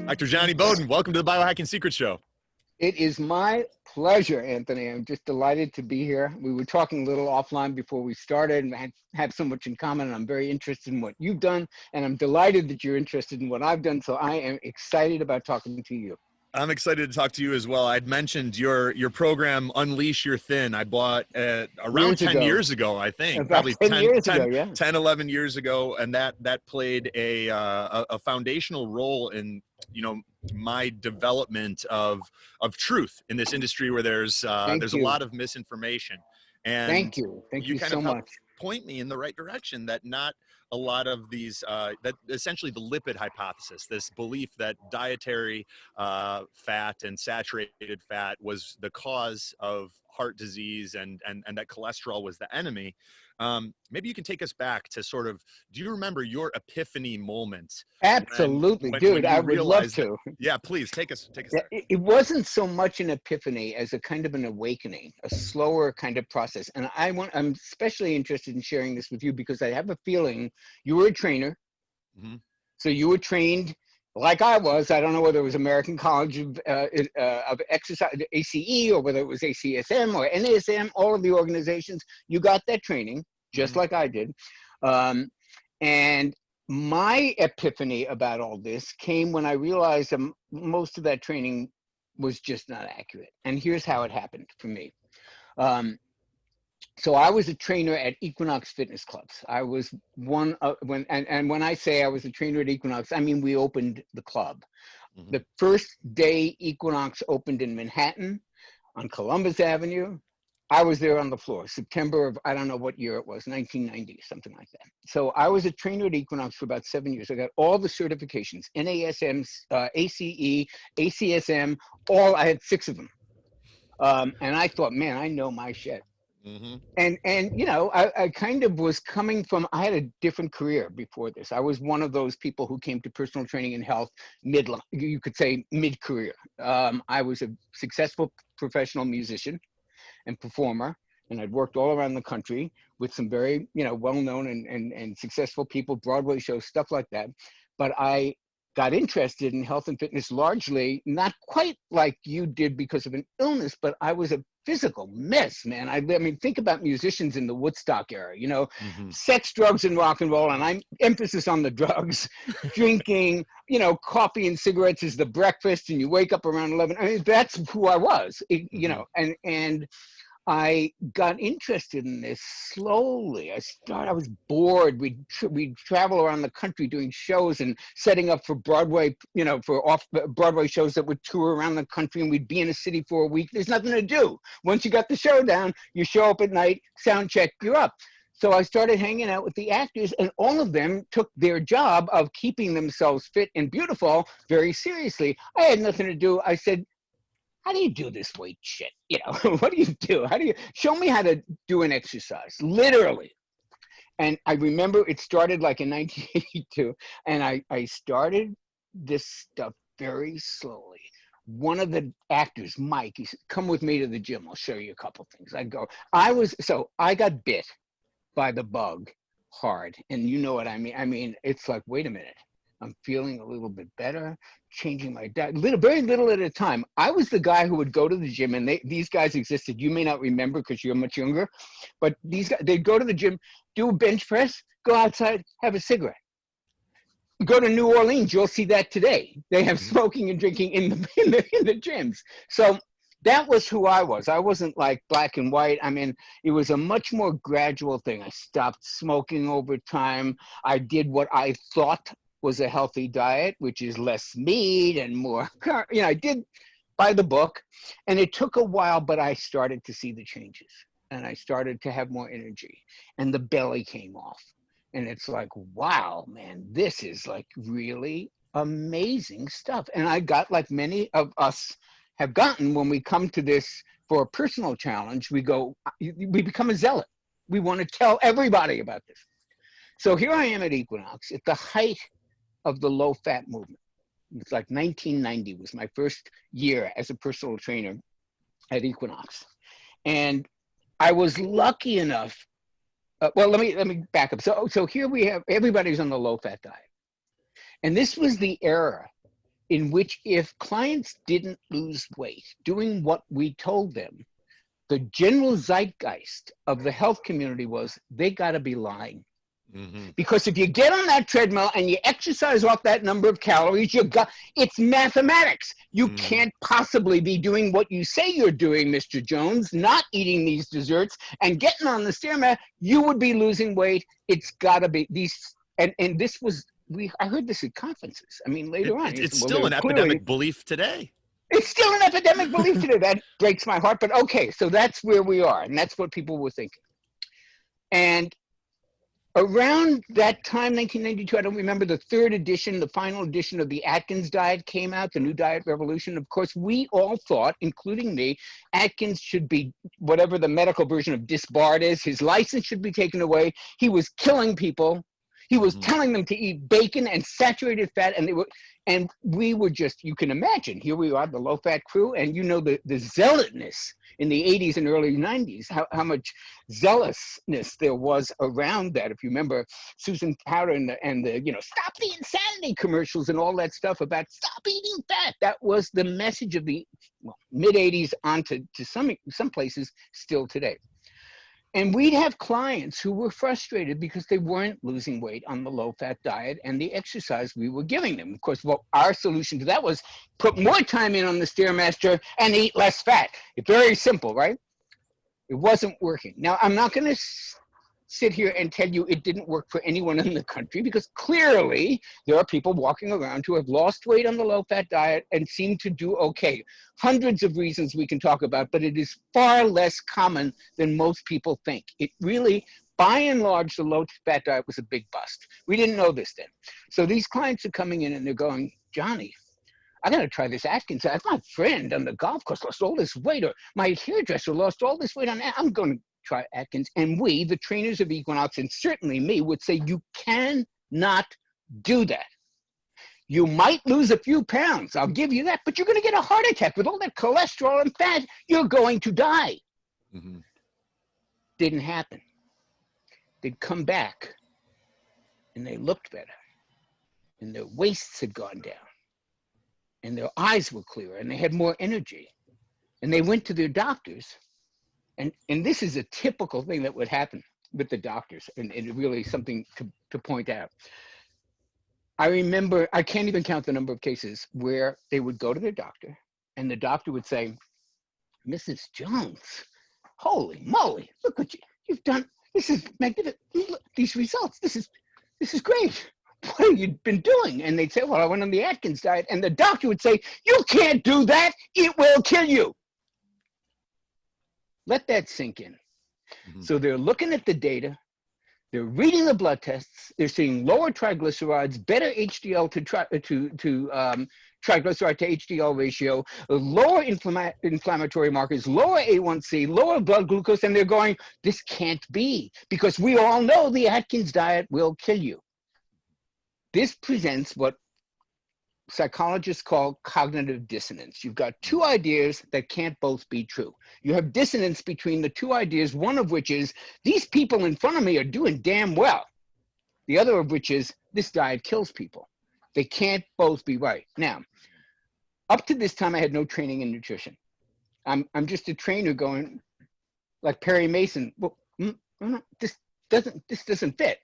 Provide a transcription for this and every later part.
Dr. Jonny Bowden, welcome to the Biohacking Secret Show. It is my pleasure, Anthony. I'm just delighted to be here. We were talking a little offline before we started and have so much in common. And I'm very interested in what you've done, and I'm delighted that you're interested in what I've done. So I am excited about talking to you. I'm excited to talk to you as well. I'd mentioned your program, Unleash Your Thin. I bought around 10 years ago, I think. About probably 10 years ago, yeah. 10, 11 years ago. And that played a foundational role in, my development of truth in this industry where there's a lot of misinformation. And thank you kind so of much. Point me in the right direction that not a lot of these, that essentially the lipid hypothesis, this belief that dietary fat and saturated fat was the cause of heart disease and that cholesterol was the enemy. Maybe you can take us back to sort of, do you remember your epiphany moment? Absolutely, dude. I would love to. Yeah, please take us there. It wasn't so much an epiphany as a kind of an awakening, a slower kind of process. And I'm especially interested in sharing this with you because I have a feeling you were a trainer. Mm-hmm. So you were trained like I was. I don't know whether it was American College of Exercise, ACE, or whether it was ACSM or NASM, all of the organizations. You got that training just like I did. And my epiphany about all this came when I realized that most of that training was just not accurate. And here's how it happened for me. So I was a trainer at Equinox Fitness Clubs. I was one of, when I say I was a trainer at Equinox, I mean we opened the club. Mm-hmm. The first day Equinox opened in Manhattan on Columbus Avenue, I was there on the floor, September of, I don't know what year it was, 1990, something like that. So I was a trainer at Equinox for about 7 years. I got all the certifications, NASM, ACE, ACSM, I had 6 of them. And I thought, man, I know my shit. Mm-hmm. And I kind of was coming from, I had a different career before this. I was one of those people who came to personal training and health you could say mid-career. I was a successful professional musician and performer, and I'd worked all around the country with some very, well-known and successful people, Broadway shows, stuff like that. But I got interested in health and fitness largely, not quite like you did because of an illness, but I was a physical mess, man. I mean, think about musicians in the Woodstock era, mm-hmm. Sex, drugs, and rock and roll, and I'm emphasis on the drugs, drinking, coffee and cigarettes is the breakfast, and you wake up around 11. I mean, that's who I was, and I got interested in this slowly. I was bored. We'd travel around the country doing shows and setting up for Broadway, for off-Broadway shows that would tour around the country, and we'd be in a city for a week. There's nothing to do. Once you got the show down, you show up at night, sound check, you're up. So I started hanging out with the actors, and all of them took their job of keeping themselves fit and beautiful very seriously. I had nothing to do. I said, how do you do this weight shit? What do you do? Show me how to do an exercise, literally. And I remember it started like in 1982, and I started this stuff very slowly. One of the actors, Mike, he said, come with me to the gym. I'll show you a couple things. I got bit by the bug hard. And you know what I mean? I mean, it's like, wait a minute. I'm feeling a little bit better, changing my diet, very little at a time. I was the guy who would go to the gym, and these guys existed. You may not remember because you're much younger, but these guys, they'd go to the gym, do a bench press, go outside, have a cigarette. Go to New Orleans, you'll see that today. They have smoking and drinking in the gyms. So that was who I was. I wasn't like black and white. I mean, it was a much more gradual thing. I stopped smoking over time. I did what I thought was a healthy diet, which is less meat and more, I did by the book, and it took a while, but I started to see the changes, and I started to have more energy, and the belly came off, and it's like, wow, man, this is like really amazing stuff. And I got, like many of us have gotten when we come to this for a personal challenge, we become a zealot. We want to tell everybody about this. So here I am at Equinox at the height of the low-fat movement. It's like 1990 was my first year as a personal trainer at Equinox. And I was lucky enough, well, let me back up. So here we have, everybody's on the low-fat diet. And this was the era in which if clients didn't lose weight doing what we told them, the general zeitgeist of the health community was they got to be lying. Mm-hmm. Because if you get on that treadmill and you exercise off that number of calories, it's mathematics. You can't possibly be doing what you say you're doing, Mr. Jones, not eating these desserts and getting on the stairmat. You would be losing weight. It's got to be these. And this was, I heard this at conferences. I mean, later on. It's still an epidemic belief today. It's still an epidemic belief today. That breaks my heart. But okay, so that's where we are. And that's what people were thinking. And around that time, 1992, I don't remember, the third edition, the final edition of the Atkins diet came out, the new diet revolution. Of course, we all thought, including me, Atkins should be whatever the medical version of disbarred is. His license should be taken away. He was killing people. He was telling them to eat bacon and saturated fat, and we were just, you can imagine, here we are, the low-fat crew, and you know the zealotness in the 80s and early 90s, how much zealousness there was around that. If you remember Susan Powder and the stop the insanity commercials and all that stuff about stop eating fat, that was the message of the mid 80s on to some places still today. And we'd have clients who were frustrated because they weren't losing weight on the low-fat diet and the exercise we were giving them. Of course, our solution to that was put more time in on the Stairmaster and eat less fat. It's very simple, right? It wasn't working. Now, I'm not going to sit here and tell you it didn't work for anyone in the country, because clearly there are people walking around who have lost weight on the low-fat diet and seem to do okay. Hundreds of reasons we can talk about, but it is far less common than most people think. It really, by and large, the low-fat diet was a big bust. We didn't know this then. So these clients are coming in and they're going, Johnny, I got to try this Atkins. My friend on the golf course lost all this weight, or my hairdresser lost all this weight on that. I'm going to try Atkins. And we, the trainers of Equinox, and certainly me, would say you cannot do that. You might lose a few pounds, I'll give you that, but you're going to get a heart attack with all that cholesterol and fat. You're going to die. Didn't happen. They'd come back and they looked better, and their waists had gone down, and their eyes were clearer, and they had more energy, and they went to their doctors. And this is a typical thing that would happen with the doctors, and really something to point out. I remember, I can't even count the number of cases where they would go to their doctor, and the doctor would say, Mrs. Jones, holy moly, look what you've done. This is magnificent. Look, these results, this is great. What have you been doing? And they'd say, well, I went on the Atkins diet. And the doctor would say, you can't do that. It will kill you. Let that sink in. So they're looking at the data, they're reading the blood tests, they're seeing lower triglycerides, better HDL to triglyceride to HDL ratio, lower inflammatory markers, lower A1C, lower blood glucose, and they're going, this can't be, because we all know the Atkins diet will kill you. This presents what psychologists call cognitive dissonance. You've got two ideas that can't both be true. You have dissonance between the two ideas, one of which is these people in front of me are doing damn well. The other of which is this diet kills people. They can't both be right. Now, up to this time, I had no training in nutrition. I'm just a trainer going like Perry Mason. Well, this doesn't fit.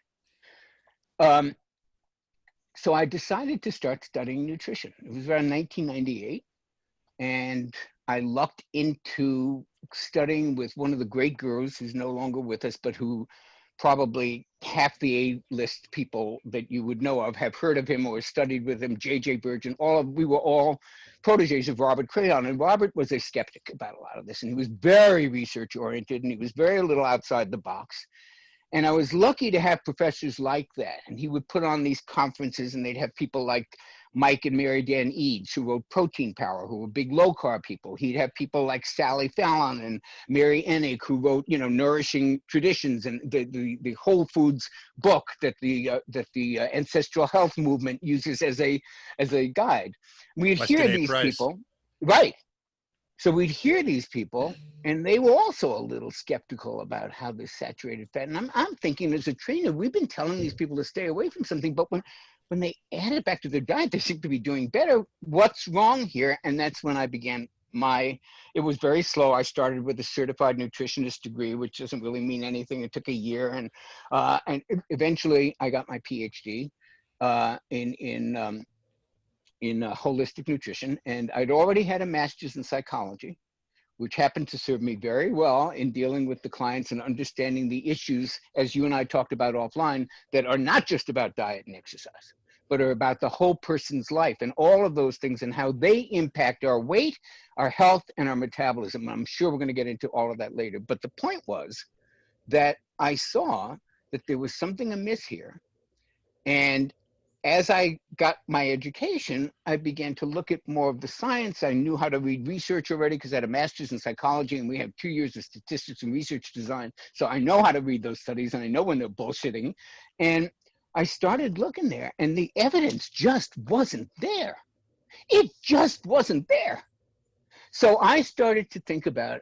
So I decided to start studying nutrition. It was around 1998, and I lucked into studying with one of the great gurus who's no longer with us, but who probably half the A-list people that you would know of have heard of him or studied with him, J.J. Burgeon. We were all proteges of Robert Crayon, and Robert was a skeptic about a lot of this, and he was very research-oriented, and he was very little outside the box. And I was lucky to have professors like that. And he would put on these conferences, and they'd have people like Mike and Mary Dan Eads, who wrote Protein Power, who were big low-carb people. He'd have people like Sally Fallon and Mary Enig, who wrote, Nourishing Traditions, and the Whole Foods book that the ancestral health movement uses as a guide. We'd hear these people, right? So we'd hear these people, and they were also a little skeptical about how this saturated fat. And I'm thinking, as a trainer, we've been telling these people to stay away from something, but when when they add it back to their diet, they seem to be doing better. What's wrong here? And that's when I began it was very slow. I started with a certified nutritionist degree, which doesn't really mean anything. It took a year, and eventually I got my PhD in holistic nutrition, and I'd already had a master's in psychology, which happened to serve me very well in dealing with the clients and understanding the issues, as you and I talked about offline, that are not just about diet and exercise, but are about the whole person's life and all of those things and how they impact our weight, our health, and our metabolism. I'm sure we're going to get into all of that later. But the point was that I saw that there was something amiss here. And as I got my education, I began to look at more of the science. I knew how to read research already because I had a master's in psychology, and we have 2 years of statistics and research design. So I know how to read those studies, and I know when they're bullshitting. And I started looking there, and the evidence just wasn't there. It just wasn't there. So I started to think about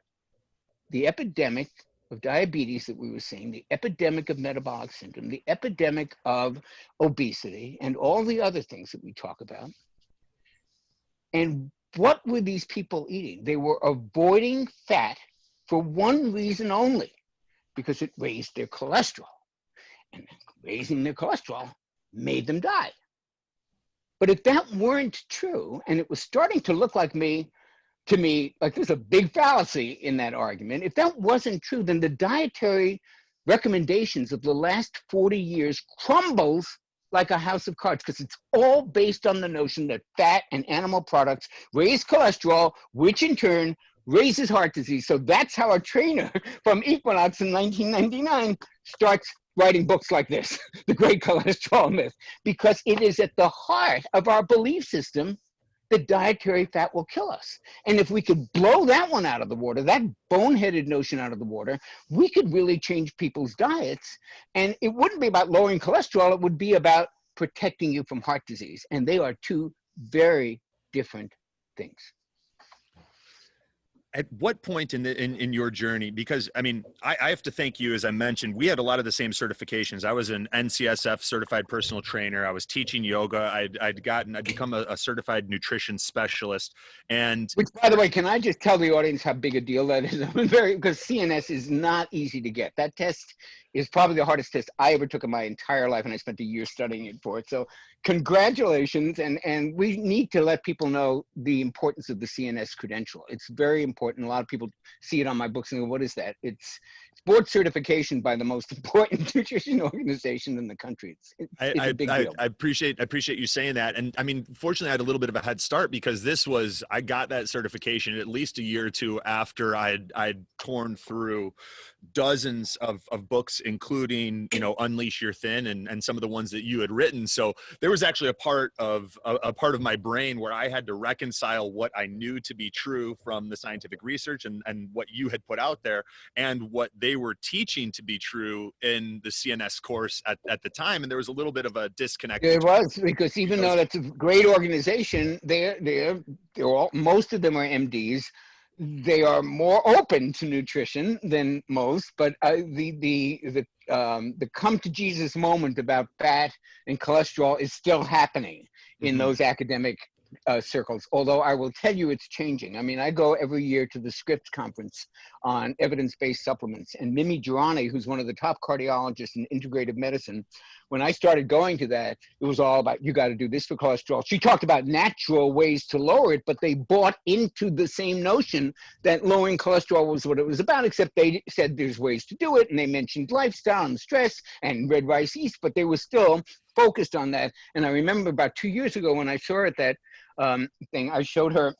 the epidemic of diabetes that we were seeing, the epidemic of metabolic syndrome, the epidemic of obesity, and all the other things that we talk about. And what were these people eating? They were avoiding fat for one reason only, because it raised their cholesterol. And raising their cholesterol made them die. But if that weren't true, and it was starting to look like to me, like there's a big fallacy in that argument. If that wasn't true, then the dietary recommendations of the last 40 years crumbles like a house of cards, because it's all based on the notion that fat and animal products raise cholesterol, which in turn raises heart disease. So that's how a trainer from Equinox in 1999 starts writing books like this, The Great Cholesterol Myth, because it is at the heart of our belief system that dietary fat will kill us. And if we could blow that one out of the water, that boneheaded notion out of the water, we could really change people's diets. And it wouldn't be about lowering cholesterol, it would be about protecting you from heart disease. And they are two very different things. At what point in your journey, because I mean, I have to thank you, as I mentioned, we had a lot of the same certifications. I was an NCSF certified personal trainer. I was teaching yoga. I'd become a certified nutrition specialist. And which, by the way, can I just tell the audience how big a deal that is? Because CNS is not easy to get. That test is probably the hardest test I ever took in my entire life, and I spent a year studying it for it. So congratulations, and we need to let people know the importance of the CNS credential. It's very important. A lot of people see it on my books and go, what is that? It's board certification by the most important nutrition organization in the country. It's a big deal. I appreciate you saying that. And I mean, fortunately, I had a little bit of a head start, because I got that certification at least a year or two after I'd torn through dozens of books, including, Unleash Your Thin and some of the ones that you had written. So there was actually a part of my brain where I had to reconcile what I knew to be true from the scientific research and what you had put out there, and what they were teaching to be true in the CNS course at the time. And there was a little bit of a disconnect. There was, because even though that's a great organization, most of them are MDs. They are more open to nutrition than most, but the come to Jesus moment about fat and cholesterol is still happening in those academic circles, although I will tell you it's changing. I mean, I go every year to the Scripps conference on evidence-based supplements, and Mimi Girani, who's one of the top cardiologists in integrative medicine, when I started going to that, it was all about, you got to do this for cholesterol. She talked about natural ways to lower it, but they bought into the same notion that lowering cholesterol was what it was about, except they said there's ways to do it, and they mentioned lifestyle and stress and red rice yeast, but they were still focused on that. And I remember about 2 years ago when I saw her at that thing, I showed her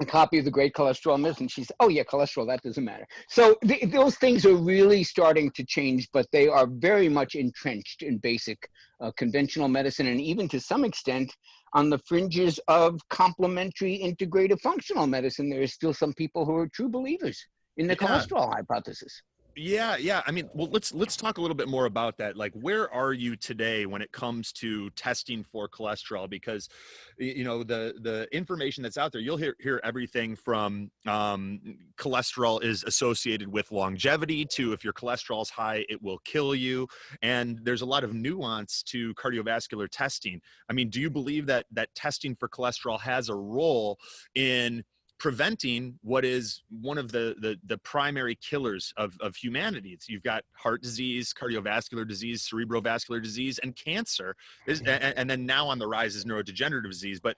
a copy of The Great Cholesterol Myth, and she said, oh yeah, cholesterol, that doesn't matter. So those things are really starting to change, but they are very much entrenched in basic conventional medicine, and even to some extent on the fringes of complementary integrative functional medicine. There are still some people who are true believers in the cholesterol hypothesis. Yeah. I mean, well, let's talk a little bit more about that. Like, where are you today when it comes to testing for cholesterol? Because, you know, the information that's out there, you'll hear everything from cholesterol is associated with longevity to if your cholesterol's high, it will kill you. And there's a lot of nuance to cardiovascular testing. I mean, do you believe that testing for cholesterol has a role in preventing what is one of the primary killers of humanity? You've got heart disease, cardiovascular disease, cerebrovascular disease, and cancer. And then now on the rise is neurodegenerative disease. But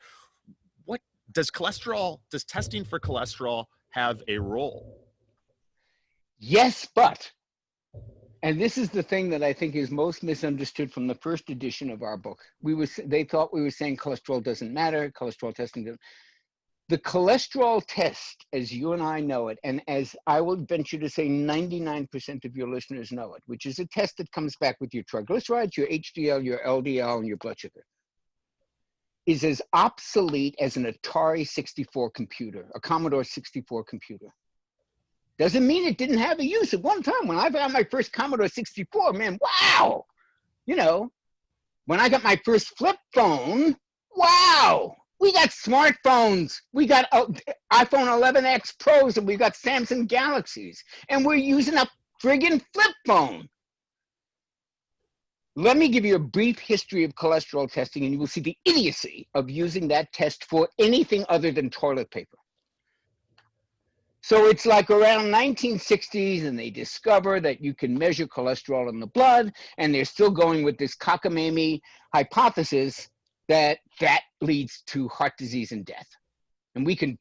what does testing for cholesterol have a role? Yes, but, and this is the thing that I think is most misunderstood from the first edition of our book. They thought we were saying cholesterol doesn't matter, cholesterol testing doesn't. The cholesterol test, as you and I know it, and as I will venture to say 99% of your listeners know it, which is a test that comes back with your triglycerides, your HDL, your LDL, and your blood sugar, is as obsolete as an Atari 64 computer, a Commodore 64 computer. Doesn't mean it didn't have a use at one time. When I got my first Commodore 64, man, wow! You know, when I got my first flip phone, wow! We got smartphones. We got iPhone 11X Pros, and we got Samsung Galaxies. And we're using a friggin' flip phone. Let me give you a brief history of cholesterol testing, and you will see the idiocy of using that test for anything other than toilet paper. So it's like around 1960s, and they discover that you can measure cholesterol in the blood, and they're still going with this cockamamie hypothesis that leads to heart disease and death. And we can,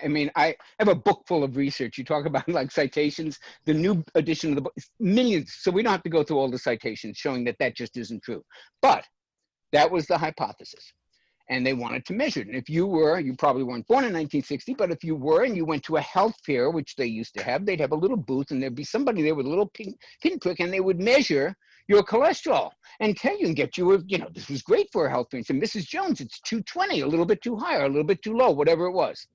I mean, I have a book full of research. You talk about like citations, the new edition of the book, millions. So we don't have to go through all the citations showing that just isn't true. But that was the hypothesis. And they wanted to measure it. And if you probably weren't born in 1960, but if you were and you went to a health fair, which they used to have, they'd have a little booth and there'd be somebody there with a little pinprick, and they would measure your cholesterol and tell you and get you, this was great for a health fair. So Mrs. Jones, it's 220, a little bit too high or a little bit too low, whatever it was.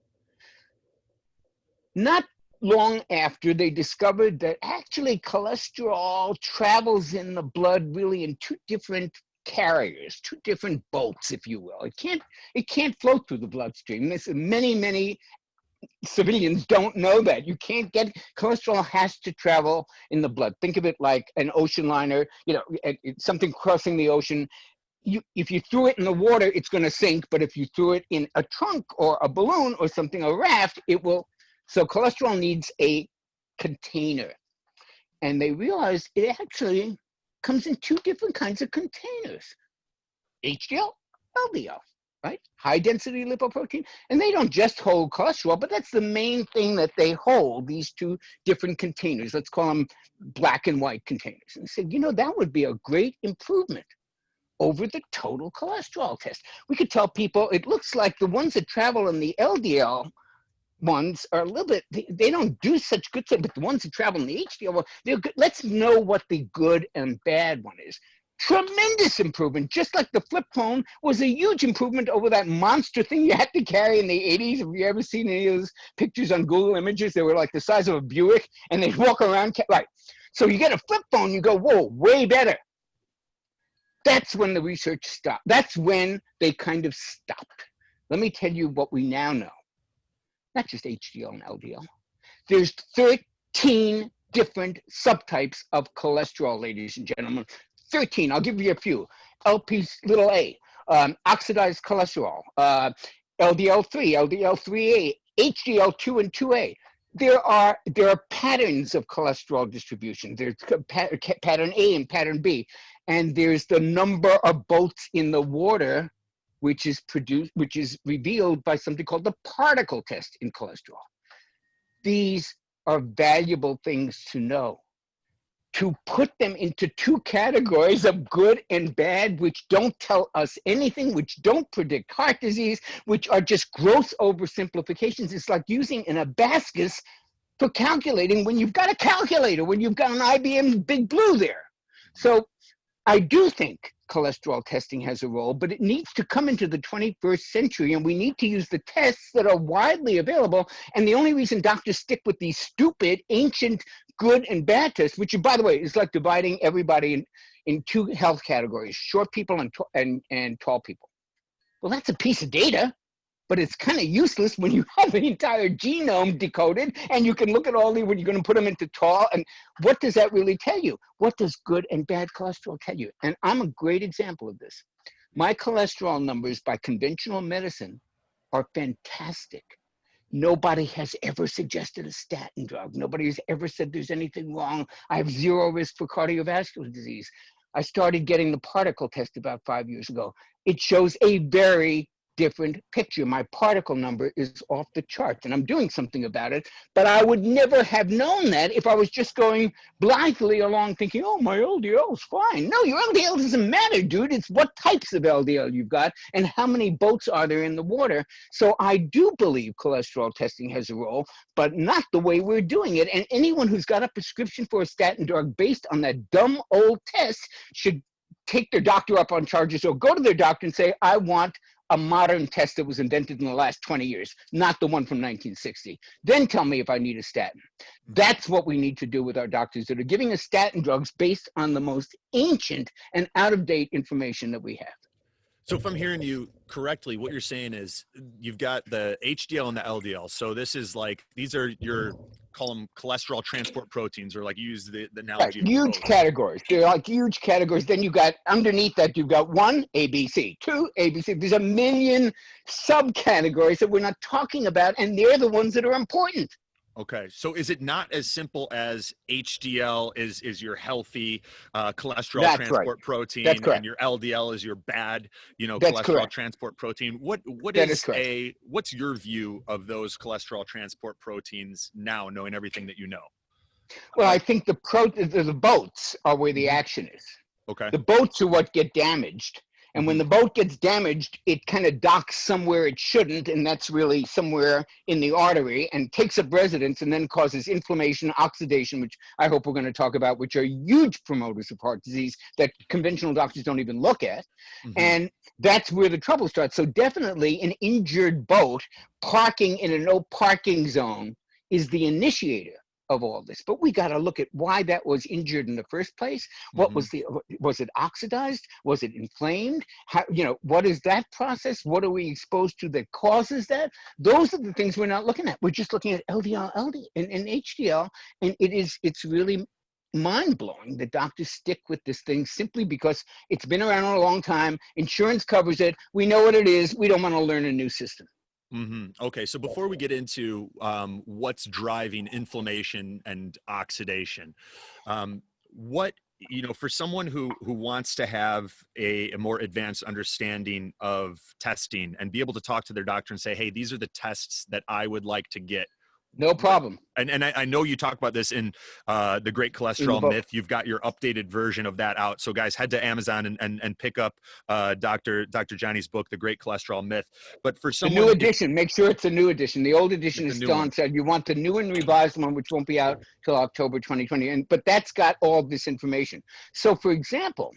Not long after, they discovered that actually cholesterol travels in the blood really in two different carriers, two different boats, if you will. It can't float through the bloodstream. Many civilians don't know that. You can't get, cholesterol has to travel in the blood. Think of it like an ocean liner, something crossing the ocean. If you threw it in the water, it's going to sink, but if you threw it in a trunk or a balloon or something, a raft, it will. So cholesterol needs a container. And they realized it actually comes in two different kinds of containers, HDL, LDL, right? High density lipoprotein. And they don't just hold cholesterol, but that's the main thing that they hold, these two different containers. Let's call them black and white containers. And they said, that would be a great improvement over the total cholesterol test. We could tell people, it looks like the ones that travel in the LDL ones are a little bit, they don't do such good stuff, but the ones that travel in the HDL, they're good. Let's know what the good and bad one is. Tremendous improvement, just like the flip phone was a huge improvement over that monster thing you had to carry in the 80s. Have you ever seen any of those pictures on Google Images? They were like the size of a Buick, and they'd walk around, right. So you get a flip phone, you go, whoa, way better. That's when the research stopped. That's when they kind of stopped. Let me tell you what we now know. Not just HDL and LDL. There's 13 different subtypes of cholesterol, ladies and gentlemen. 13, I'll give you a few. LP(a), oxidized cholesterol, LDL3, LDL3A, HDL2 and 2A. There are patterns of cholesterol distribution. There's pattern A and pattern B. And there's the number of boats in the water, which is revealed by something called the particle test in cholesterol. These are valuable things to know. To put them into two categories of good and bad, which don't tell us anything, which don't predict heart disease, which are just gross oversimplifications. It's like using an abacus for calculating when you've got a calculator, when you've got an IBM Big Blue there. So I do think cholesterol testing has a role, but it needs to come into the 21st century, and we need to use the tests that are widely available. And the only reason doctors stick with these stupid, ancient, good and bad tests, which, by the way, is like dividing everybody in two health categories: short people and tall people. Well, that's a piece of data, but it's kind of useless when you have the entire genome decoded and you can look at all the, when you're going to put them into tall. And what does that really tell you? What does good and bad cholesterol tell you? And I'm a great example of this. My cholesterol numbers by conventional medicine are fantastic. Nobody has ever suggested a statin drug. Nobody has ever said there's anything wrong. I have zero risk for cardiovascular disease. I started getting the particle test about 5 years ago. It shows a very different picture. My particle number is off the charts, and I'm doing something about it, but I would never have known that if I was just going blithely along thinking, oh, my LDL is fine. No, your LDL doesn't matter, dude. It's what types of LDL you've got and how many boats are there in the water. So I do believe cholesterol testing has a role, but not the way we're doing it. And anyone who's got a prescription for a statin drug based on that dumb old test should take their doctor up on charges or go to their doctor and say, I want a modern test that was invented in the last 20 years, not the one from 1960. Then tell me if I need a statin. That's what we need to do with our doctors that are giving us statin drugs based on the most ancient and out-of-date information that we have. So if I'm hearing you correctly, what you're saying is you've got the HDL and the LDL. So this is like, these are your, call them cholesterol transport proteins, or like you use the analogy. Right, huge categories. They're like huge categories. Then you got underneath that, you've got 1, ABC, 2, ABC. There's a million subcategories that we're not talking about, and they're the ones that are important. Okay, so is it not as simple as HDL is your healthy cholesterol transport protein, and your LDL is your bad, cholesterol transport protein? What's your view of those cholesterol transport proteins now, knowing everything that you know? Well, I think the boats are where the action is. Okay. The boats are what get damaged. And when the boat gets damaged, it kind of docks somewhere it shouldn't, and that's really somewhere in the artery, and takes up residence and then causes inflammation, oxidation, which I hope we're going to talk about, which are huge promoters of heart disease that conventional doctors don't even look at. And that's where the trouble starts. So definitely an injured boat parking in a no parking zone is the initiator of all this, but we got to look at why that was injured in the first place. What was it oxidized? Was it inflamed? How, what is that process? What are we exposed to that causes that? Those are the things we're not looking at. We're just looking at LDL, and HDL, and it's really mind-blowing that doctors stick with this thing simply because it's been around a long time. Insurance covers it. We know what it is. We don't want to learn a new system. Okay, so before we get into what's driving inflammation and oxidation, for someone who wants to have a more advanced understanding of testing and be able to talk to their doctor and say, hey, these are the tests that I would like to get. No problem. And I know you talk about this in The Great Cholesterol Myth. You've got your updated version of that out. So guys, head to Amazon and pick up Dr. Jonny's book, The Great Cholesterol Myth. But for someone— the new edition, make sure it's a new edition. The old edition is still on sale. You want the new and revised one, which won't be out till October 2020. But that's got all this information. So for example,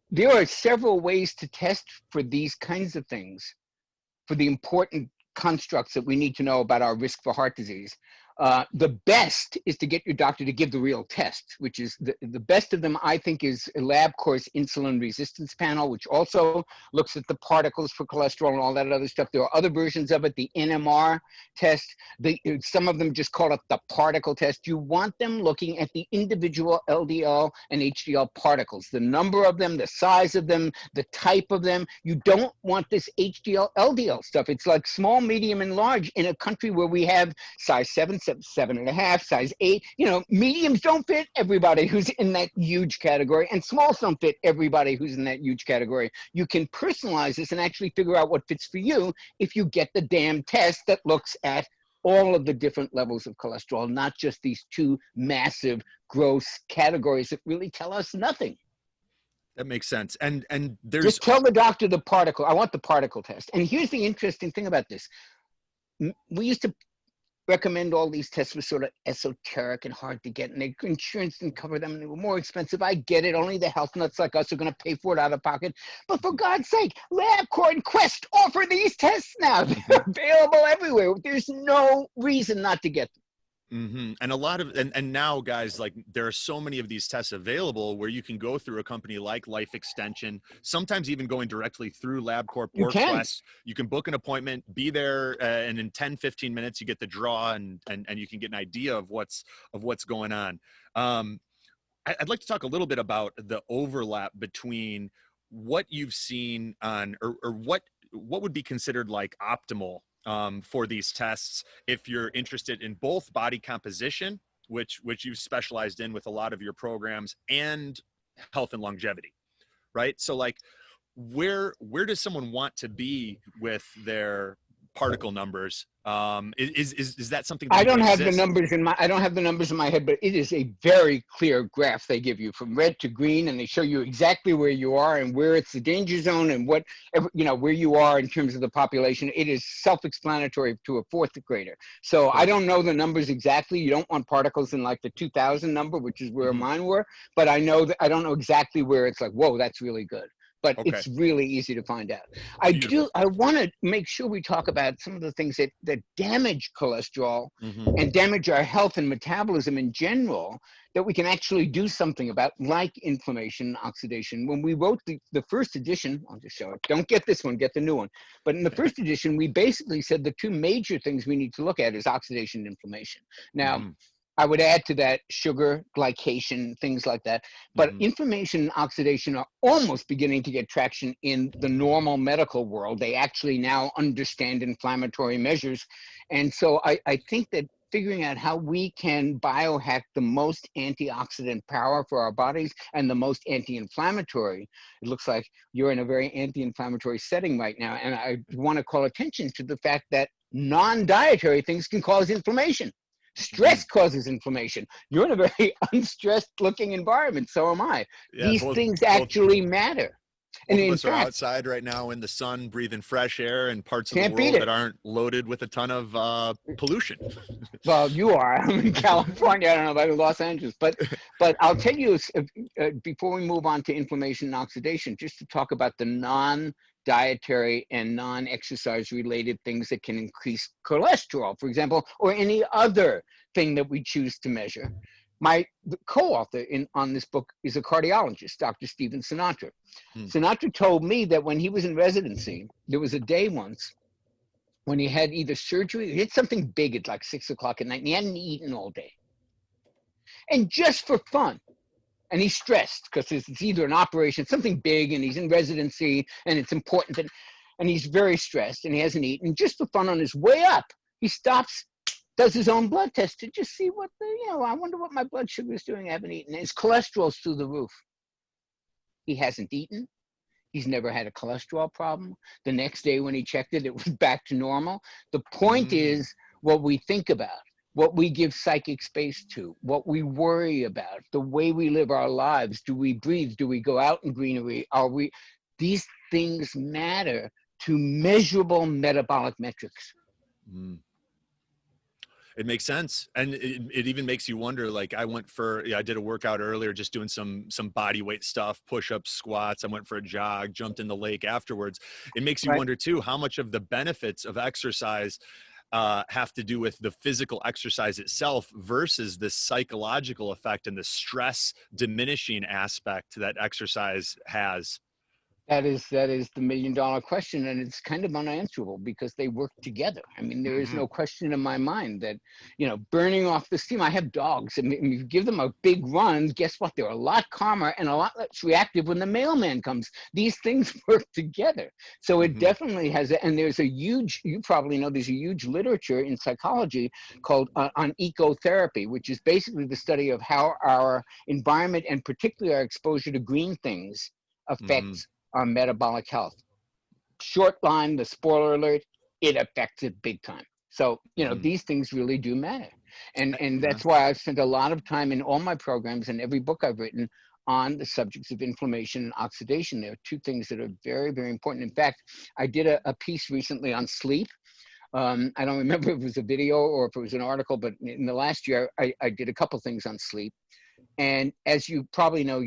there are several ways to test for these kinds of things, for the important constructs that we need to know about our risk for heart disease. The best is to get your doctor to give the real test, which is the best of them, I think, is a LabCorp insulin resistance panel, which also looks at the particles for cholesterol and all that other stuff. There are other versions of it, the NMR test. Some of them just call it the particle test. You want them looking at the individual LDL and HDL particles, the number of them, the size of them, the type of them. You don't want this HDL, LDL stuff. It's like small, medium, and large in a country where we have size 7, 7.5, size 8. Mediums don't fit everybody who's in that huge category, and smalls don't fit everybody who's in that huge category. You can personalize this and actually figure out what fits for you if you get the damn test that looks at all of the different levels of cholesterol, not just these two massive, gross categories that really tell us nothing. That makes sense. And there's— just tell the doctor the particle. I want the particle test. And here's the interesting thing about this. We used to recommend all these tests were sort of esoteric and hard to get, and the insurance didn't cover them, and they were more expensive. I get it. Only the health nuts like us are going to pay for it out of pocket. But for God's sake, LabCorp and Quest offer these tests now. They're available everywhere. There's no reason not to get them. And a lot of, and now guys, like there are so many of these tests available where you can go through a company like Life Extension, sometimes even going directly through LabCorp You or can. Quest. You can book an appointment, be there, and in 10-15 minutes you get the draw, and you can get an idea of what's going on. I'd like to talk a little bit about the overlap between what you've seen on, or what would be considered like optimal for these tests if you're interested in both body composition, which you've specialized in with a lot of your programs, and health and longevity, right? So like, where does someone want to be with their particle numbers? Is that something that I even don't have the exists? numbers in my head, but it is a very clear graph they give you from red to green, and they show you exactly where you are and where it's the danger zone and what, you know, where you are in terms of the population. It is self-explanatory to a fourth grader. So I don't know the numbers exactly. You don't want particles in like the 2000 number, which is where mine were, but I know that I don't know exactly where it's like, whoa, that's really good. But it's really easy to find out. I want to make sure we talk about some of the things that damage cholesterol and damage our health and metabolism in general, that we can actually do something about, like inflammation and oxidation. When we wrote the first edition, I'll just show it. Don't get this one, get the new one. But in the first edition, we basically said the two major things we need to look at is oxidation and inflammation. Now, I would add to that sugar, glycation, things like that. But inflammation and oxidation are almost beginning to get traction in the normal medical world. They actually now understand inflammatory measures. And so I think that figuring out how we can biohack the most antioxidant power for our bodies and the most anti-inflammatory. It looks like you're in a very anti-inflammatory setting right now. And I want to call attention to the fact that non-dietary things can cause inflammation. Stress causes inflammation. You're in a very unstressed looking environment. So am I. Yeah, These things actually matter. And both of in us are fact, outside right now in the sun, breathing fresh air in parts of the can't beat world it. that aren't loaded with a ton of pollution. Well, you are. I'm in California. I don't know about Los Angeles, but I'll tell you before we move on to inflammation and oxidation, just to talk about the non-dietary and non-exercise related things that can increase cholesterol, for example, or any other thing that we choose to measure. My co-author on this book is a cardiologist, Dr. Stephen Sinatra. Sinatra told me that when he was in residency, there was a day once when he had either surgery, he had something big at like 6 o'clock at night, and he hadn't eaten all day. And just for fun, and he's stressed because it's either an operation, something big, and he's in residency, and it's important, and he's very stressed, and he hasn't eaten. Just for fun, on his way up, he stops, does his own blood test to just see what I wonder what my blood sugar is doing. I haven't eaten. His cholesterol's through the roof. He hasn't eaten. He's never had a cholesterol problem. The next day when he checked it, it was back to normal. The point is what we think about, what we give psychic space to, what we worry about, the way we live our lives. Do we breathe? Do we go out in greenery? These things matter to measurable metabolic metrics. It makes sense. And it even makes you wonder, like I did a workout earlier, just doing some body weight stuff, push-ups, squats. I went for a jog, jumped in the lake afterwards. It makes you wonder too, how much of the benefits of exercise have to do with the physical exercise itself versus the psychological effect and the stress diminishing aspect that exercise has. That is the $1 million question, and it's kind of unanswerable because they work together. I mean, there is no question in my mind that, burning off the steam. I have dogs, and if you give them a big run, guess what? They're a lot calmer and a lot less reactive when the mailman comes. These things work together. So it definitely has, and there's you probably know, there's a huge literature in psychology called on ecotherapy, which is basically the study of how our environment and particularly our exposure to green things affects our metabolic health. Short line, the spoiler alert, it affects it big time. So, these things really do matter. And that's why I've spent a lot of time in all my programs and every book I've written on the subjects of inflammation and oxidation. There are two things that are very, very important. In fact, I did a piece recently on sleep. I don't remember if it was a video or if it was an article, but in the last year, I did a couple things on sleep. And as you probably know,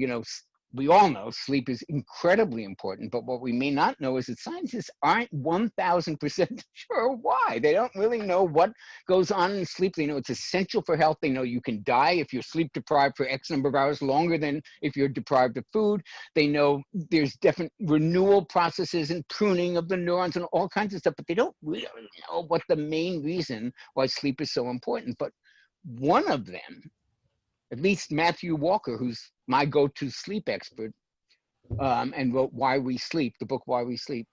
we all know sleep is incredibly important, but what we may not know is that scientists aren't 1000% sure why. They don't really know what goes on in sleep. They know it's essential for health. They know you can die if you're sleep deprived for X number of hours longer than if you're deprived of food. They know there's different renewal processes and pruning of the neurons and all kinds of stuff, but they don't really know what the main reason why sleep is so important. But one of them, at least Matthew Walker, who's my go-to sleep expert, and wrote Why We Sleep, the book Why We Sleep,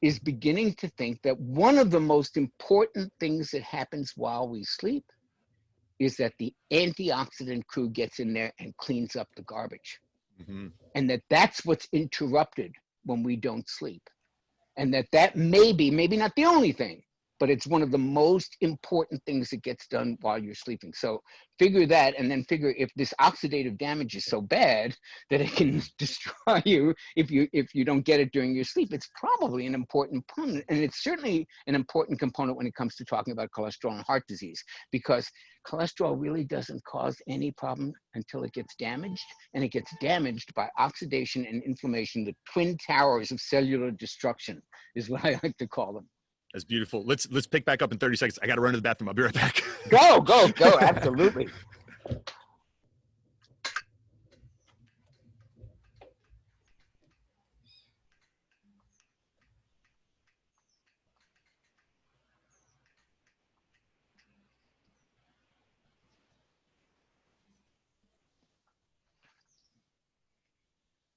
is beginning to think that one of the most important things that happens while we sleep is that the antioxidant crew gets in there and cleans up the garbage. And that's what's interrupted when we don't sleep. And that may be, maybe not the only thing, but it's one of the most important things that gets done while you're sleeping. So figure that, and then figure if this oxidative damage is so bad that it can destroy you if you don't get it during your sleep. It's probably an important component, and it's certainly an important component when it comes to talking about cholesterol and heart disease, because cholesterol really doesn't cause any problem until it gets damaged, and it gets damaged by oxidation and inflammation. The twin towers of cellular destruction is what I like to call them. That's beautiful. Let's pick back up in 30 seconds. I got to run to the bathroom. I'll be right back. Go. Absolutely.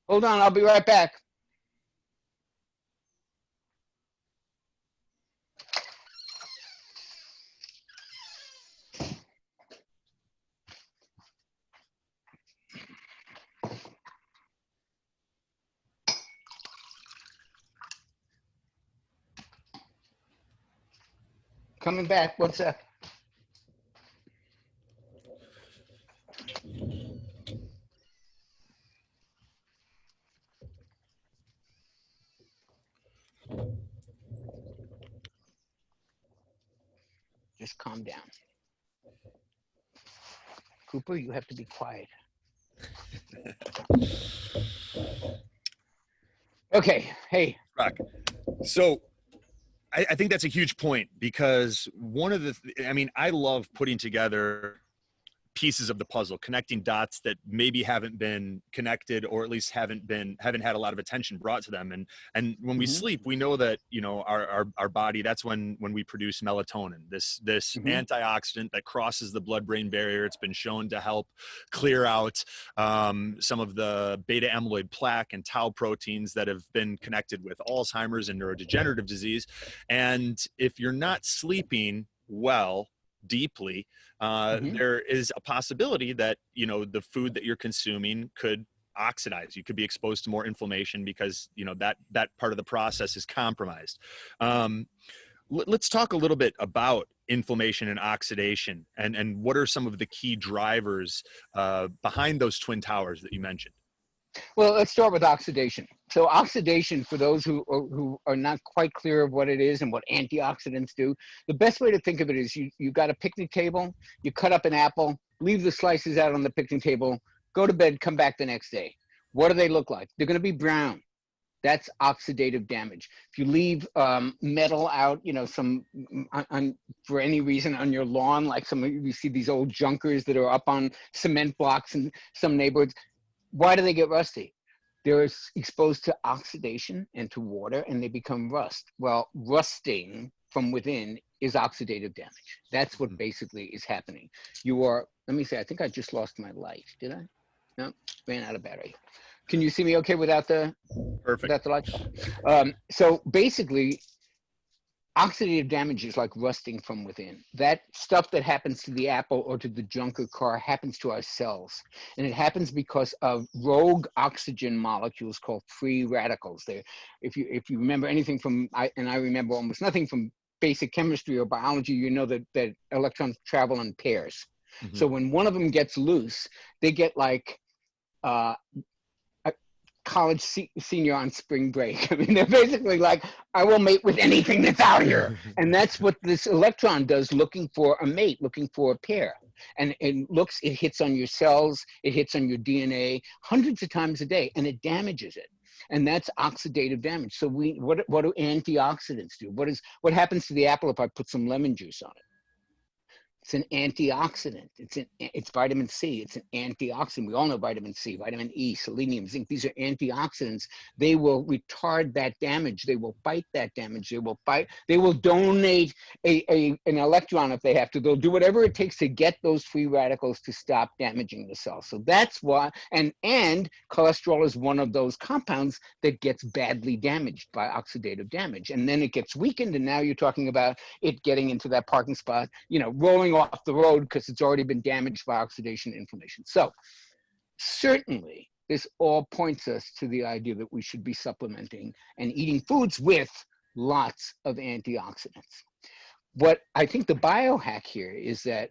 Hold on, I'll be right back. Coming back, what's that? Just calm down. Cooper, you have to be quiet. Okay, hey. Rock. So I think that's a huge point, because one of the, I love putting together pieces of the puzzle, connecting dots that maybe haven't been connected, or at least haven't had a lot of attention brought to them. And when we sleep, we know that, our body, that's when we produce melatonin, this antioxidant that crosses the blood-brain barrier. It's been shown to help clear out some of the beta amyloid plaque and tau proteins that have been connected with Alzheimer's and neurodegenerative disease. And if you're not sleeping well, deeply, there is a possibility that the food that you're consuming could oxidize. You could be exposed to more inflammation because that part of the process is compromised. Let's talk a little bit about inflammation and oxidation, and what are some of the key drivers behind those twin towers that you mentioned. Well, let's start with oxidation. So oxidation, for those who are not quite clear of what it is and what antioxidants do, the best way to think of it is you got a picnic table, you cut up an apple, leave the slices out on the picnic table, go to bed, come back the next day. What do they look like? They're going to be brown. That's oxidative damage. If you leave metal out, for any reason on your lawn, like you see these old junkers that are up on cement blocks in some neighborhoods, why do they get rusty? They're exposed to oxidation and to water, and they become rust. Well, rusting from within is oxidative damage. That's what basically is happening. Let me say, I think I just lost my light. Did I? No, ran out of battery. Can you see me okay without the light? So basically, oxidative damage is like rusting from within. That stuff that happens to the apple or to the junker car happens to our cells. And it happens because of rogue oxygen molecules called free radicals. If you remember anything from, I remember almost nothing from basic chemistry or biology, you know that electrons travel in pairs. So when one of them gets loose, they get like college senior on spring break. I mean, they're basically like, I will mate with anything that's out here. And that's what this electron does, looking for a mate, looking for a pair. And it hits on your cells, it hits on your DNA hundreds of times a day, and it damages it. And that's oxidative damage. So what do antioxidants do? What happens to the apple if I put some lemon juice on it? It's an antioxidant. It's vitamin C. It's an antioxidant. We all know vitamin C, vitamin E, selenium, zinc. These are antioxidants. They will retard that damage. They will fight that damage. They will donate an electron if they have to. They'll do whatever it takes to get those free radicals to stop damaging the cell. So that's why, and cholesterol is one of those compounds that gets badly damaged by oxidative damage. And then it gets weakened, and now you're talking about it getting into that parking spot, rolling off the road because it's already been damaged by oxidation and inflammation. So certainly this all points us to the idea that we should be supplementing and eating foods with lots of antioxidants. What I think the biohack here is that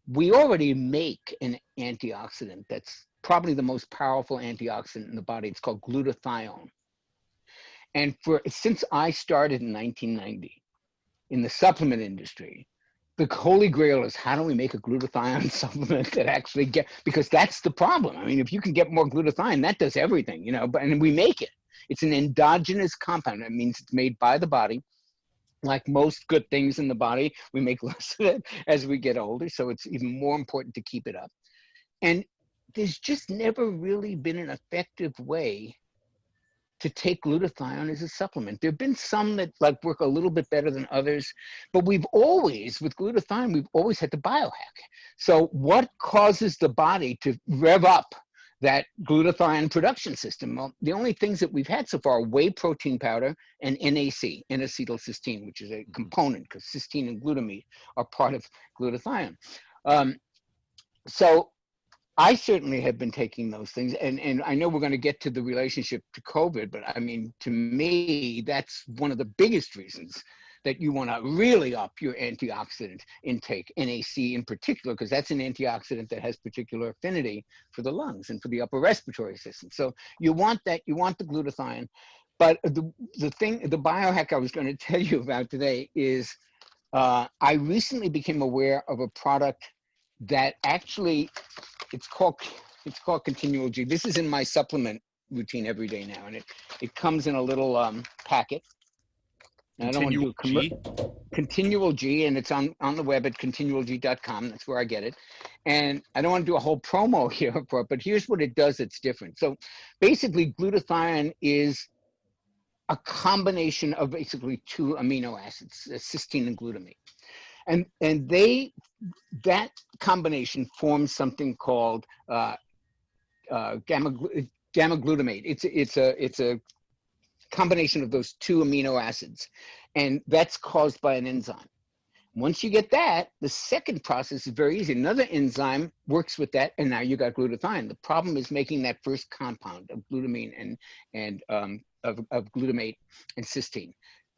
we already make an antioxidant that's probably the most powerful antioxidant in the body. It's called glutathione. And since I started in 1990 in the supplement industry, the holy grail is, how do we make a glutathione supplement that actually because that's the problem. I mean, if you can get more glutathione, that does everything, and we make it. It's an endogenous compound. That means it's made by the body. Like most good things in the body, we make less of it as we get older. So it's even more important to keep it up. And there's just never really been an effective way to take glutathione as a supplement. There have been some that work a little bit better than others, but with glutathione, we've always had to biohack. So what causes the body to rev up that glutathione production system? Well, the only things that we've had so far are whey protein powder and NAC, N-acetylcysteine, which is a component, because cysteine and glutamate are part of glutathione. So I certainly have been taking those things, and I know we're going to get to the relationship to COVID, but I mean, to me, that's one of the biggest reasons that you want to really up your antioxidant intake, NAC in particular, because that's an antioxidant that has particular affinity for the lungs and for the upper respiratory system. So you want that, you want the glutathione. But the biohack I was going to tell you about today is I recently became aware of a product that actually, it's called Continual G. This is in my supplement routine every day now, and it comes in a little packet. And I don't want to do Continual G, and it's on the web at continualg.com. That's where I get it. And I don't want to do a whole promo here for it, but here's what it does that's different. So basically, glutathione is a combination of basically two amino acids, cysteine and glutamate. And that combination forms something called gamma glutamate. It's a combination of those two amino acids, and that's caused by an enzyme. Once you get that, the second process is very easy. Another enzyme works with that, and now you got glutathione. The problem is making that first compound of glutamine and of glutamate and cysteine.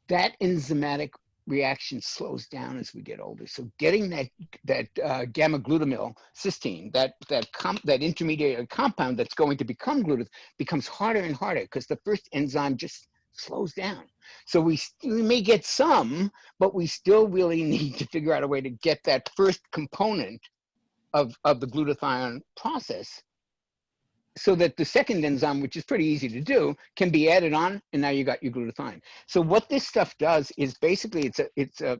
That enzymatic reaction slows down as we get older. So getting that gamma glutamyl cysteine, that intermediate compound that's going to become glutathione, becomes harder and harder because the first enzyme just slows down. So we may get some, but we still really need to figure out a way to get that first component of the glutathione process, so that the second enzyme, which is pretty easy to do, can be added on, and now you got your glutathione. So what this stuff does is basically it's a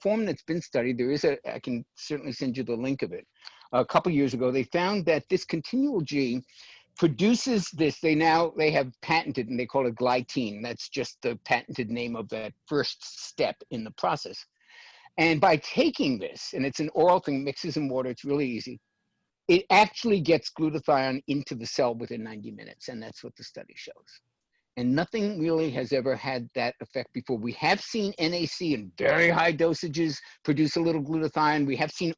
form that's been studied. I can certainly send you the link of it. A couple years ago, they found that this Continual G produces this. They have patented, and they call it glycine. That's just the patented name of that first step in the process. And by taking this, and it's an oral thing, mixes in water, it's really easy, it actually gets glutathione into the cell within 90 minutes, and that's what the study shows. And nothing really has ever had that effect before. We have seen NAC in very high dosages produce a little glutathione. We have seen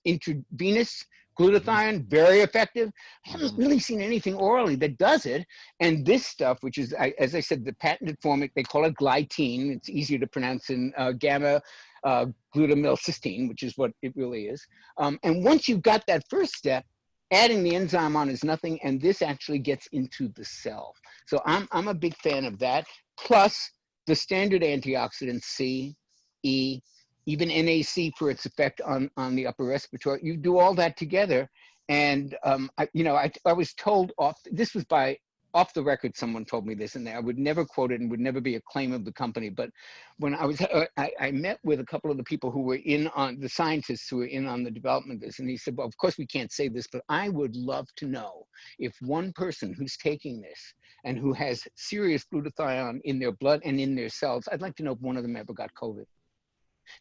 intravenous glutathione, very effective. I haven't really seen anything orally that does it. And this stuff, which is, as I said, the patented form, they call it glycine. It's easier to pronounce in gamma glutamyl cysteine, which is what it really is. And once you've got that first step, adding the enzyme on is nothing, and this actually gets into the cell. So I'm a big fan of that. Plus the standard antioxidants, C, E, even NAC for its effect on the upper respiratory. You do all that together. And, I was told this was off the record, someone told me this, and I would never quote it and would never be a claim of the company. But when I met with a couple of the people who were the scientists who were in on the development of this, and he said, well, of course we can't say this, but I would love to know if one person who's taking this and who has serious glutathione in their blood and in their cells, I'd like to know if one of them ever got COVID.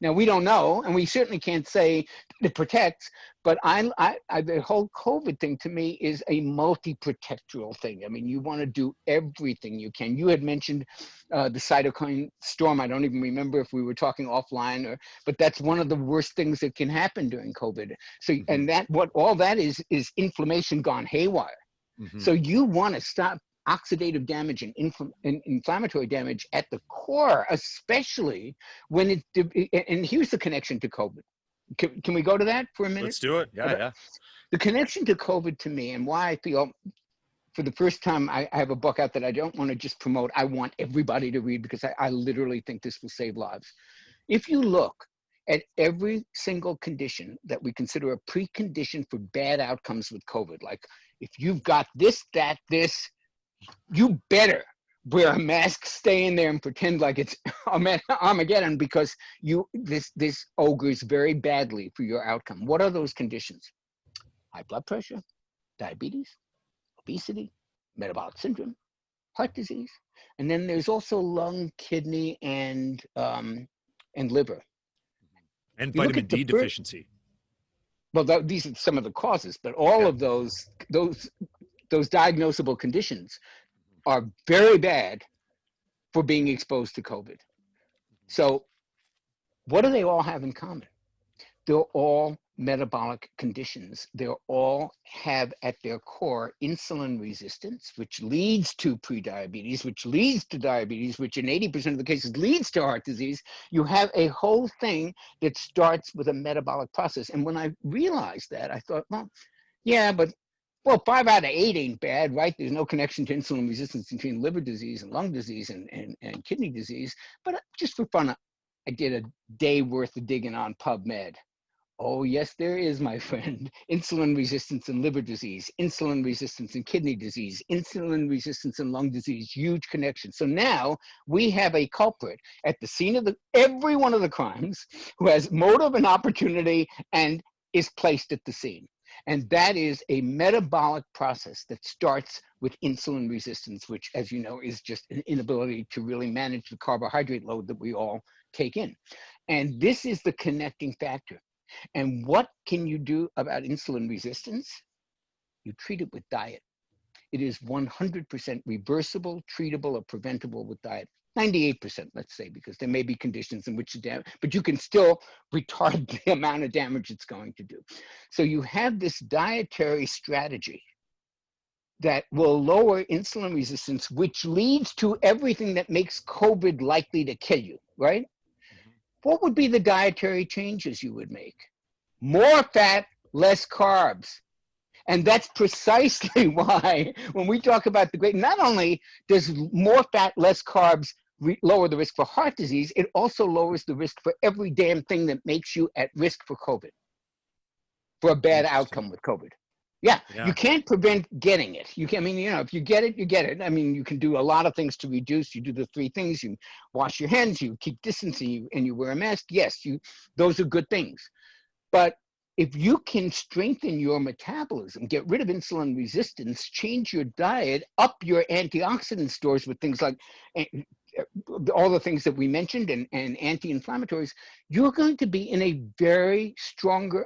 Now, we don't know, and we certainly can't say it protects, but the whole COVID thing to me is a multi-protectoral thing. I mean, you want to do everything you can. You had mentioned the cytokine storm. I don't even remember if we were talking offline, but that's one of the worst things that can happen during COVID. So, and all that is inflammation gone haywire. So you want to stop oxidative damage and inflammatory damage at the core, especially when and here's the connection to COVID. Can we go to that for a minute? Let's do it. Yeah. The connection to COVID to me, and why I feel for the first time I have a book out that I don't want to just promote, I want everybody to read, because I literally think this will save lives. If you look at every single condition that we consider a precondition for bad outcomes with COVID, like if you've got this, that, this, you better wear a mask, stay in there, and pretend like it's Armageddon, because this augurs very badly for your outcome. What are those conditions? High blood pressure, diabetes, obesity, metabolic syndrome, heart disease, and then there's also lung, kidney, and liver, and vitamin D deficiency. Well, these are some of the causes, but all of those diagnosable conditions are very bad for being exposed to COVID. So what do they all have in common? They're all metabolic conditions. They all have at their core insulin resistance, which leads to prediabetes, which leads to diabetes, which in 80% of the cases leads to heart disease. You have a whole thing that starts with a metabolic process. And when I realized that, I thought, well, yeah, but 5 out of 8 ain't bad, right? There's no connection to insulin resistance between liver disease and lung disease and kidney disease. But just for fun, I did a day worth of digging on PubMed. Oh, yes, there is, my friend. Insulin resistance and liver disease, insulin resistance and kidney disease, insulin resistance and lung disease, huge connection. So now we have a culprit at the scene of every one of the crimes who has motive and opportunity and is placed at the scene. And that is a metabolic process that starts with insulin resistance, which, as you know, is just an inability to really manage the carbohydrate load that we all take in. And this is the connecting factor. And what can you do about insulin resistance? You treat it with diet. It is 100% reversible, treatable, or preventable with diet. 98%, let's say, because there may be conditions in which but you can still retard the amount of damage it's going to do. So you have this dietary strategy that will lower insulin resistance, which leads to everything that makes COVID likely to kill you, right? What would be the dietary changes you would make? More fat, less carbs. And that's precisely why when we talk about not only does more fat, less carbs lower the risk for heart disease, it also lowers the risk for every damn thing that makes you at risk for COVID, for a bad outcome with COVID. Yeah, you can't prevent getting it. You can, if you get it, you get it. I mean, you can do a lot of things to reduce. You do the 3 things: you wash your hands, you keep distancing, and you wear a mask. Yes, those are good things. But if you can strengthen your metabolism, get rid of insulin resistance, change your diet, up your antioxidant stores with things like all the things that we mentioned and anti-inflammatories, you're going to be in a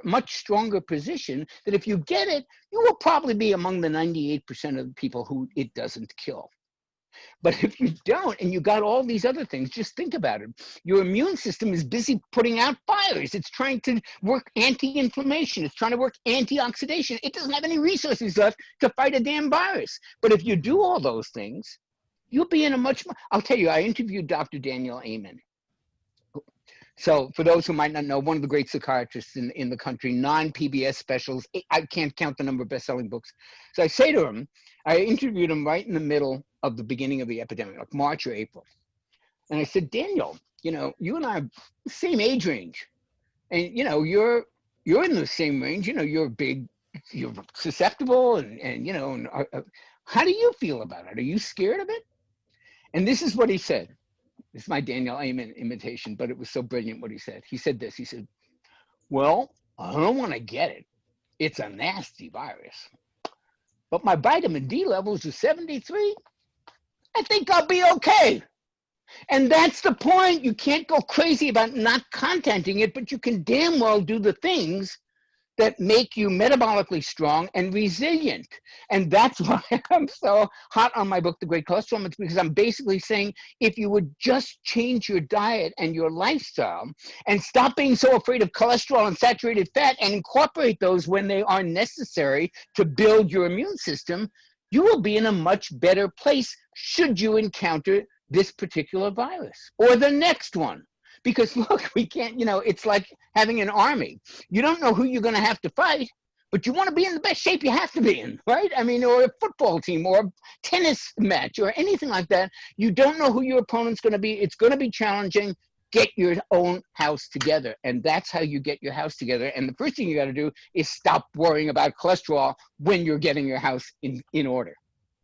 much stronger position that if you get it, you will probably be among the 98% of the people who it doesn't kill. But if you don't, and you got all these other things, just think about it. Your immune system is busy putting out fires. It's trying to work anti-inflammation. It's trying to work antioxidation. It doesn't have any resources left to fight a damn virus. But if you do all those things, you'll be in a much more, I'll tell you, I interviewed Dr. Daniel Amen. So for those who might not know, one of the great psychiatrists in the country, 9 PBS specials. I can't count the number of best-selling books. So I say to him, I interviewed him right in the middle of the beginning of the epidemic, like March or April. And I said, Daniel, you know, you and I are same age range, and you know, you're in the same range. You know, you're big, you're susceptible, and you know, and, how do you feel about it? Are you scared of it? And this is what he said. It's my Daniel Amen imitation, but it was so brilliant what he said. He said this. He said, "Well, I don't want to get it. It's a nasty virus, but my vitamin D levels are 73. I think I'll be okay." And that's the point. You can't go crazy about not contacting it, but you can damn well do the things that make you metabolically strong and resilient. And that's why I'm so hot on my book, The Great Cholesterol Myth, because I'm basically saying if you would just change your diet and your lifestyle and stop being so afraid of cholesterol and saturated fat and incorporate those when they are necessary to build your immune system, you will be in a much better place should you encounter this particular virus or the next one. Because look, we can't, you know, it's like having an army. You don't know who you're going to have to fight, but you want to be in the best shape you have to be in, right? I mean, or a football team or a tennis match or anything like that. You don't know who your opponent's going to be. It's going to be challenging. Get your own house together. And that's how you get your house together. And the first thing you got to do is stop worrying about cholesterol when you're getting your house in order.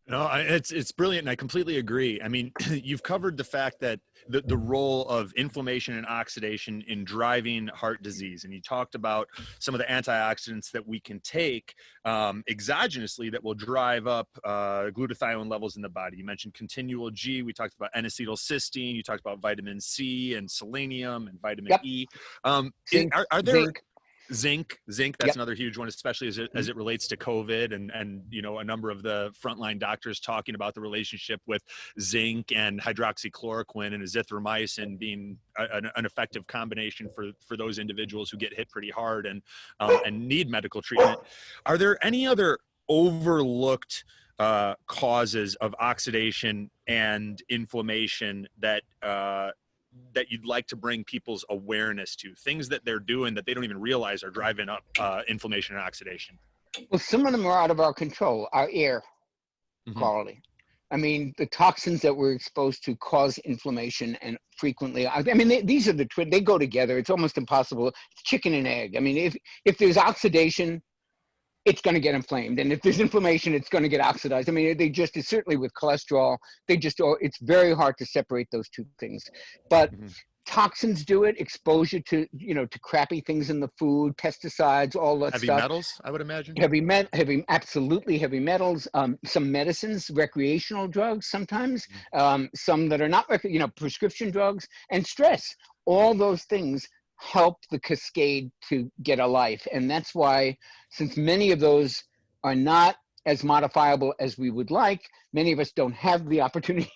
No, it's brilliant, and I completely agree. I mean, you've covered the fact that the role of inflammation and oxidation in driving heart disease, and you talked about some of the antioxidants that we can take exogenously that will drive up glutathione levels in the body. You mentioned continual G. We talked about N-acetylcysteine. You talked about vitamin C and selenium and vitamin E. Zinc, Are there zinc. Zinc, that's another huge one, especially as it relates to COVID and, you know, a number of the frontline doctors talking about the relationship with zinc and hydroxychloroquine and azithromycin being an effective combination for those individuals who get hit pretty hard and need medical treatment. Are there any other overlooked causes of oxidation and inflammation that you'd like to bring people's awareness to, things that they're doing that they don't even realize are driving up inflammation and oxidation? Well, some of them are out of our control. Our air quality. I mean, the toxins that we're exposed to cause inflammation, and frequently, I mean, these are they go together. It's almost impossible. It's chicken and egg. I mean, if there's oxidation, it's going to get inflamed. And if there's inflammation, it's going to get oxidized. I mean, it's certainly with cholesterol, it's very hard to separate those two things. But toxins do it, exposure to, you know, to crappy things in the food, pesticides, all that heavy stuff. Metals, I would imagine. Absolutely heavy metals. Some medicines, recreational drugs sometimes, some that are not, you know, prescription drugs, and stress. All those things help the cascade to get a life. And that's why, since many of those are not as modifiable as we would like, many of us don't have the opportunity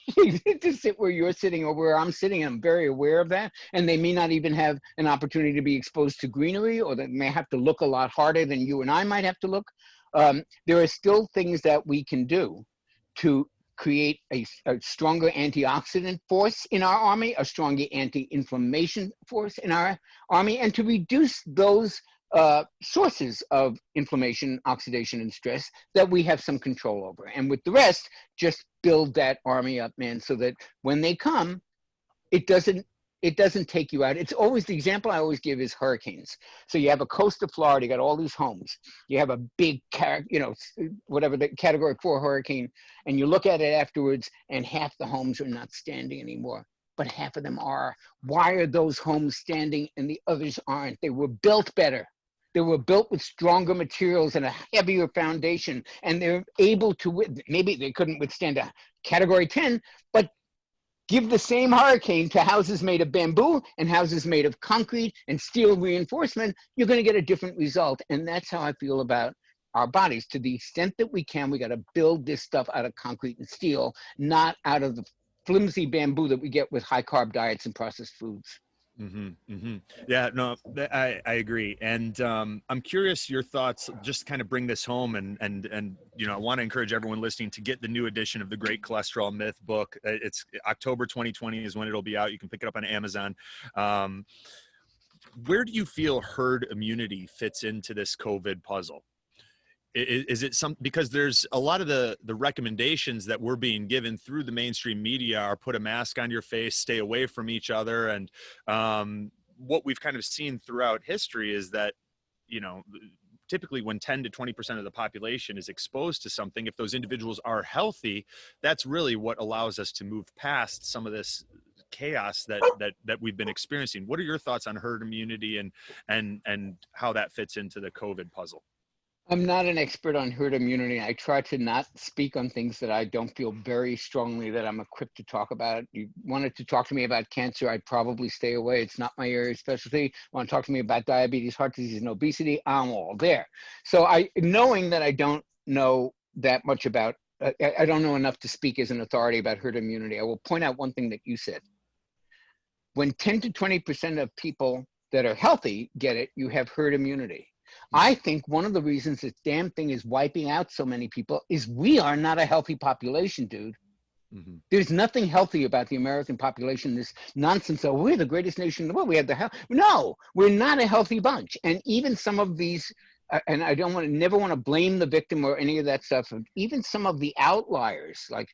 to sit where you're sitting or where I'm sitting. I'm very aware of that. And they may not even have an opportunity to be exposed to greenery, or they may have to look a lot harder than you and I might have to look. There are still things that we can do to create a stronger antioxidant force in our army, a stronger anti-inflammation force in our army, and to reduce those sources of inflammation, oxidation, and stress that we have some control over. And with the rest, just build that army up, man, so that when they come, it doesn't take you out. It's always, the example I always give is hurricanes. So you have a coast of Florida, you got all these homes. You have a big, you know, whatever the Category 4 hurricane, and you look at it afterwards, and half the homes are not standing anymore, but half of them are. Why are those homes standing and the others aren't? They were built better. They were built with stronger materials and a heavier foundation, and they're able to, maybe they couldn't withstand a Category 10, but give the same hurricane to houses made of bamboo and houses made of concrete and steel reinforcement, you're going to get a different result. And that's how I feel about our bodies. To the extent that we can, we got to build this stuff out of concrete and steel, not out of the flimsy bamboo that we get with high carb diets and processed foods. Yeah, no, I agree. And I'm curious your thoughts, just kind of bring this home and, you know, I want to encourage everyone listening to get the new edition of the Great Cholesterol Myth book. It's October 2020 is when it'll be out. You can pick it up on Amazon. Where do you feel herd immunity fits into this COVID puzzle? Is it because there's a lot of the recommendations that we're being given through the mainstream media are put a mask on your face, stay away from each other. And what we've kind of seen throughout history is that, you know, typically when 10 to 20% of the population is exposed to something, if those individuals are healthy, that's really what allows us to move past some of this chaos that we've been experiencing. What are your thoughts on herd immunity and how that fits into the COVID puzzle? I'm not an expert on herd immunity. I try to not speak on things that I don't feel very strongly that I'm equipped to talk about. You wanted to talk to me about cancer, I'd probably stay away. It's not my area of specialty. Want to talk to me about diabetes, heart disease, and obesity, I'm all there. So knowing that I don't know that much about, I don't know enough to speak as an authority about herd immunity, I will point out one thing that you said. When 10 to 20% of people that are healthy get it, you have herd immunity. I think one of the reasons this damn thing is wiping out so many people is we are not a healthy population, dude. Mm-hmm. There's nothing healthy about the American population. This nonsense of we're the greatest nation in the world. We have the health. No, we're not a healthy bunch. And even some of these, and I never want to blame the victim or any of that stuff. Even some of the outliers, like,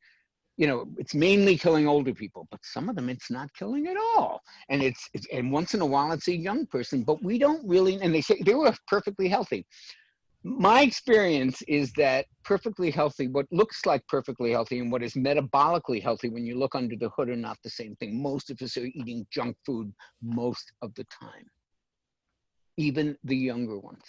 you know, it's mainly killing older people, but some of them it's not killing at all. And and once in a while it's a young person, but we don't really, and they say they were perfectly healthy. My experience is that perfectly healthy, what looks like perfectly healthy and what is metabolically healthy when you look under the hood are not the same thing. Most of us are eating junk food most of the time, even the younger ones.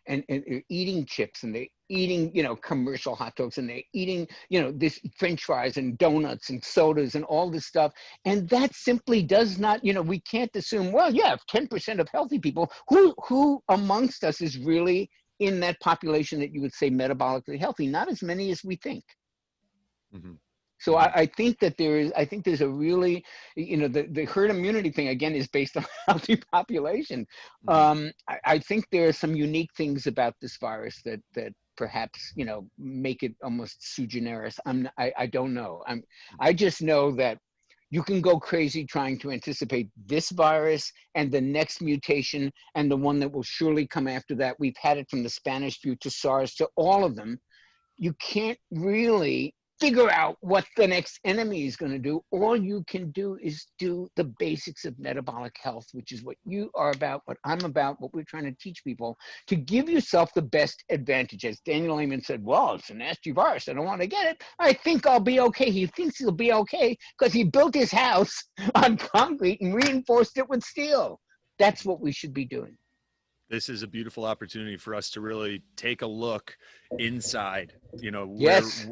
And they're eating chips and they're eating, you know, commercial hot dogs and they're eating, you know, this French fries and donuts and sodas and all this stuff. And that simply does not, you know, we can't assume, well, yeah, 10% of healthy people, who amongst us is really in that population that you would say metabolically healthy? Not as many as we think. Mm-hmm. So I think that there's a really, you know, the herd immunity thing, again, is based on a healthy population. Mm-hmm. I think there are some unique things about this virus that perhaps, you know, make it almost sui generis. I don't know. I just know that you can go crazy trying to anticipate this virus and the next mutation and the one that will surely come after that. We've had it from the Spanish flu to SARS to all of them. You can't really figure out what the next enemy is going to do. All you can do is do the basics of metabolic health, which is what you are about, what I'm about, what we're trying to teach people, to give yourself the best advantage. As Daniel Amen said, well, it's a nasty virus. I don't want to get it. I think I'll be okay. He thinks he'll be okay because he built his house on concrete and reinforced it with steel. That's what we should be doing. This is a beautiful opportunity for us to really take a look inside, you know, yes.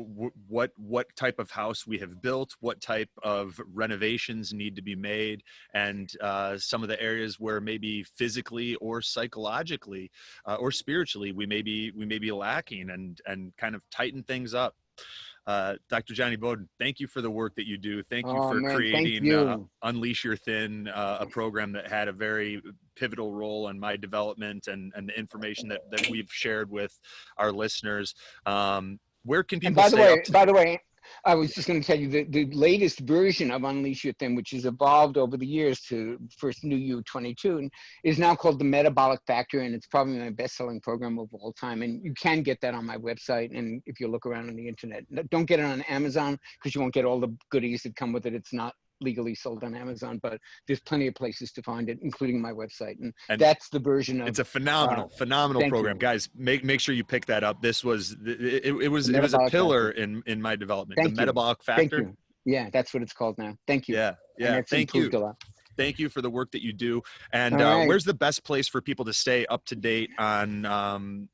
what type of house we have built, what type of renovations need to be made, and some of the areas where maybe physically or psychologically or spiritually we may be lacking, and kind of tighten things up. Dr. Jonny Bowden, thank you for the work that you do. Thank you for creating Unleash Your Thin, a program that had a very pivotal role in my development and the information that we've shared with our listeners. Where can people by the way, I was just going to tell you the latest version of Unleash Your Thin, which has evolved over the years to first New You 22, is now called the Metabolic Factor, and it's probably my best-selling program of all time. And you can get that on my website, and if you look around on the internet. Don't get it on Amazon because you won't get all the goodies that come with it. It's not legally sold on Amazon, but there's plenty of places to find it, including my website. And that's the version of. It's a phenomenal program, guys. Make sure you pick that up. This was it was a pillar in my development. The Metabolic Factor. Thank you. Yeah, that's what it's called now. Thank you. Yeah. Thank you. A lot. Thank you for the work that you do. And where's the best place for people to stay up to date on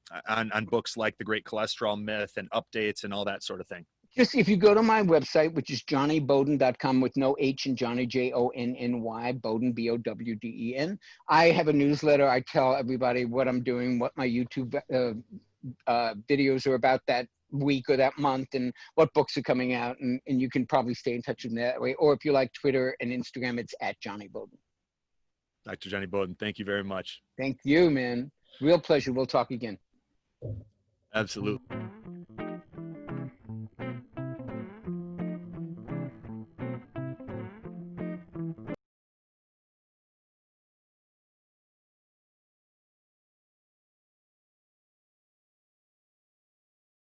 books like The Great Cholesterol Myth and updates and all that sort of thing? Just if you go to my website, which is johnnybowden.com with no H in Johnny, Jonny, Bowden, Bowden. I have a newsletter. I tell everybody what I'm doing, what my YouTube videos are about that week or that month, and what books are coming out. And you can probably stay in touch with me that way. Or if you like Twitter and Instagram, it's at Jonny Bowden. Dr. Jonny Bowden, thank you very much. Thank you, man. Real pleasure. We'll talk again. Absolutely.